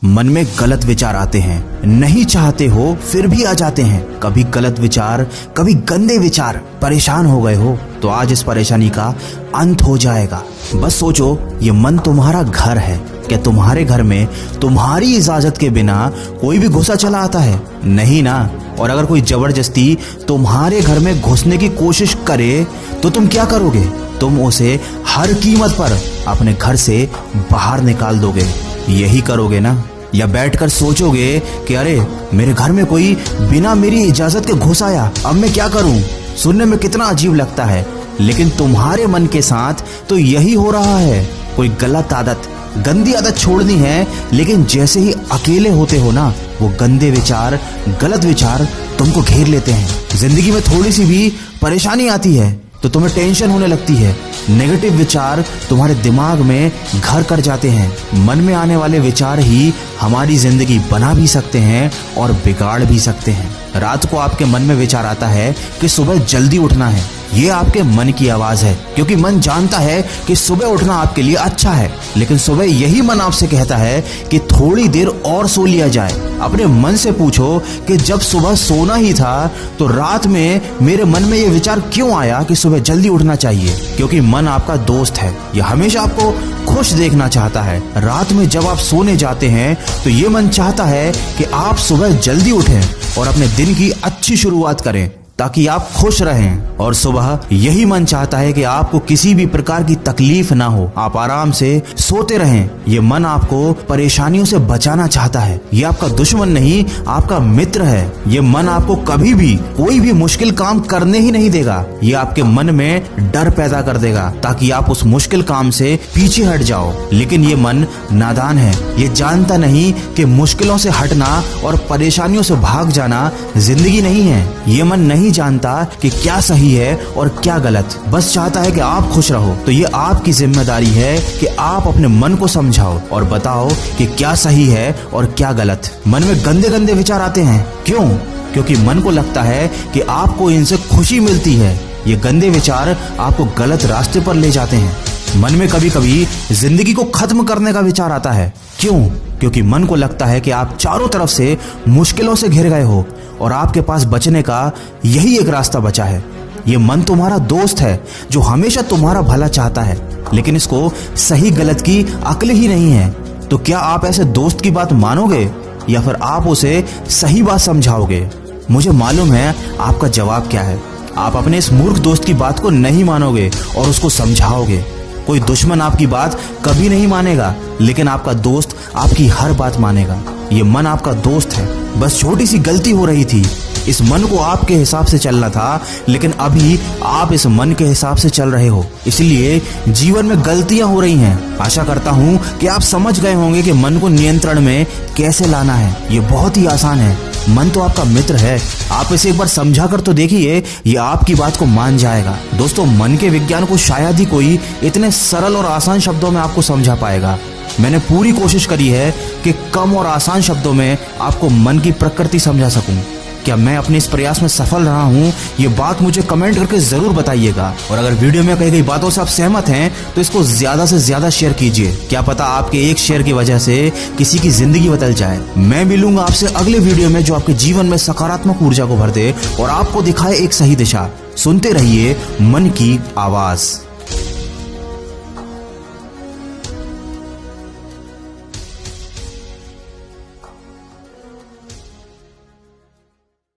मन में गलत विचार आते हैं, नहीं चाहते हो फिर भी आ जाते हैं। कभी गलत विचार, कभी गंदे विचार। परेशान हो गए हो तो आज इस परेशानी का अंत हो जाएगा। बस सोचो, ये मन तुम्हारा घर है। क्या तुम्हारे घर में तुम्हारी इजाजत के बिना कोई भी घुसा चला आता है? नहीं ना। और अगर कोई जबरदस्ती तुम्हारे घर में घुसने की कोशिश करे तो तुम क्या करोगे? तुम उसे हर कीमत पर अपने घर से बाहर निकाल दोगे। यही करोगे ना? या बैठकर सोचोगे कि अरे मेरे घर में कोई बिना मेरी इजाजत के घुस आया, अब मैं क्या करूं? सुनने में कितना अजीब लगता है, लेकिन तुम्हारे मन के साथ तो यही हो रहा है। कोई गलत आदत, गंदी आदत छोड़नी है, लेकिन जैसे ही अकेले होते हो ना, वो गंदे विचार, गलत विचार तुमको घेर लेते हैं। जिंदगी में थोड़ी सी भी परेशानी आती है तो तुम्हें टेंशन होने लगती है। नेगेटिव विचार तुम्हारे दिमाग में घर कर जाते हैं। मन में आने वाले विचार ही हमारी जिंदगी बना भी सकते हैं और बिगाड़ भी सकते हैं। रात को आपके मन में विचार आता है कि सुबह जल्दी उठना है। ये आपके मन की आवाज है, क्योंकि मन जानता है कि सुबह उठना आपके लिए अच्छा है। लेकिन सुबह यही मन आपसे कहता है कि थोड़ी देर और सो लिया जाए। अपने मन से पूछो कि जब सुबह सोना ही था तो रात में मेरे मन में ये विचार क्यों आया कि सुबह जल्दी उठना चाहिए? क्योंकि मन आपका दोस्त है। यह हमेशा आपको खुश देखना चाहता है। रात में जब आप सोने जाते हैं तो ये मन चाहता है कि आप सुबह जल्दी उठें और अपने दिन की अच्छी शुरुआत करें, ताकि आप खुश रहें। और सुबह यही मन चाहता है कि आपको किसी भी प्रकार की तकलीफ ना हो, आप आराम से सोते रहें। ये मन आपको परेशानियों से बचाना चाहता है। ये आपका दुश्मन नहीं, आपका मित्र है। ये मन आपको कभी भी कोई भी मुश्किल काम करने ही नहीं देगा। ये आपके मन में डर पैदा कर देगा ताकि आप उस मुश्किल काम से पीछे हट जाओ। लेकिन ये मन नादान है। ये जानता नहीं कि मुश्किलों से हटना और परेशानियों से भाग जाना जिंदगी नहीं है। ये मन नहीं जानता कि क्या सही है और क्या गलत, बस चाहता है कि आप खुश रहो। तो ये आपकी जिम्मेदारी है कि आप अपने मन को समझाओ और बताओ कि क्या सही है और क्या गलत। मन में गंदे गंदे विचार आते हैं, क्यों? क्योंकि मन को लगता है कि आपको इनसे खुशी मिलती है। ये गंदे विचार आपको गलत रास्ते पर ले जाते हैं। मन में कभी कभी जिंदगी को खत्म करने का विचार आता है। क्यों? क्योंकि मन को लगता है कि आप चारों तरफ से मुश्किलों से घिर गए हो और आपके पास बचने का यही एक रास्ता बचा है। ये मन तुम्हारा दोस्त है जो हमेशा तुम्हारा भला चाहता है, लेकिन इसको सही गलत की अक्ल ही नहीं है। तो क्या आप ऐसे दोस्त की बात मानोगे या फिर आप उसे सही बात समझाओगे? मुझे मालूम है आपका जवाब क्या है। आप अपने इस मूर्ख दोस्त की बात को नहीं मानोगे और उसको समझाओगे। कोई दुश्मन आपकी बात कभी नहीं मानेगा, लेकिन आपका दोस्त आपकी हर बात मानेगा। ये मन आपका दोस्त है। बस छोटी सी गलती हो रही थी, इस मन को आपके हिसाब से चलना था, लेकिन अभी आप इस मन के हिसाब से चल रहे हो, इसलिए जीवन में गलतियां हो रही हैं। आशा करता हूं कि आप समझ गए होंगे कि मन को नियंत्रण में कैसे लाना है। ये बहुत ही आसान है। मन तो आपका मित्र है, आप इसे एक बार समझा कर तो देखिए, ये आपकी बात को मान जाएगा। दोस्तों, मन के विज्ञान को शायद ही कोई इतने सरल और आसान शब्दों में आपको समझा पाएगा। मैंने पूरी कोशिश करी है कि कम और आसान शब्दों में आपको मन की प्रकृति समझा सकूं। क्या मैं अपने इस प्रयास में सफल रहा हूं? ये बात मुझे कमेंट करके जरूर बताइएगा। और अगर वीडियो में कही गई बातों से आप सहमत हैं तो इसको ज्यादा से ज्यादा शेयर कीजिए। क्या पता आपके एक शेयर की वजह से किसी की जिंदगी बदल जाए। मैं मिलूंगा आपसे अगले वीडियो में जो आपके जीवन में सकारात्मक ऊर्जा को भर दे और आपको दिखाए एक सही दिशा। सुनते रहिए मन की आवाज।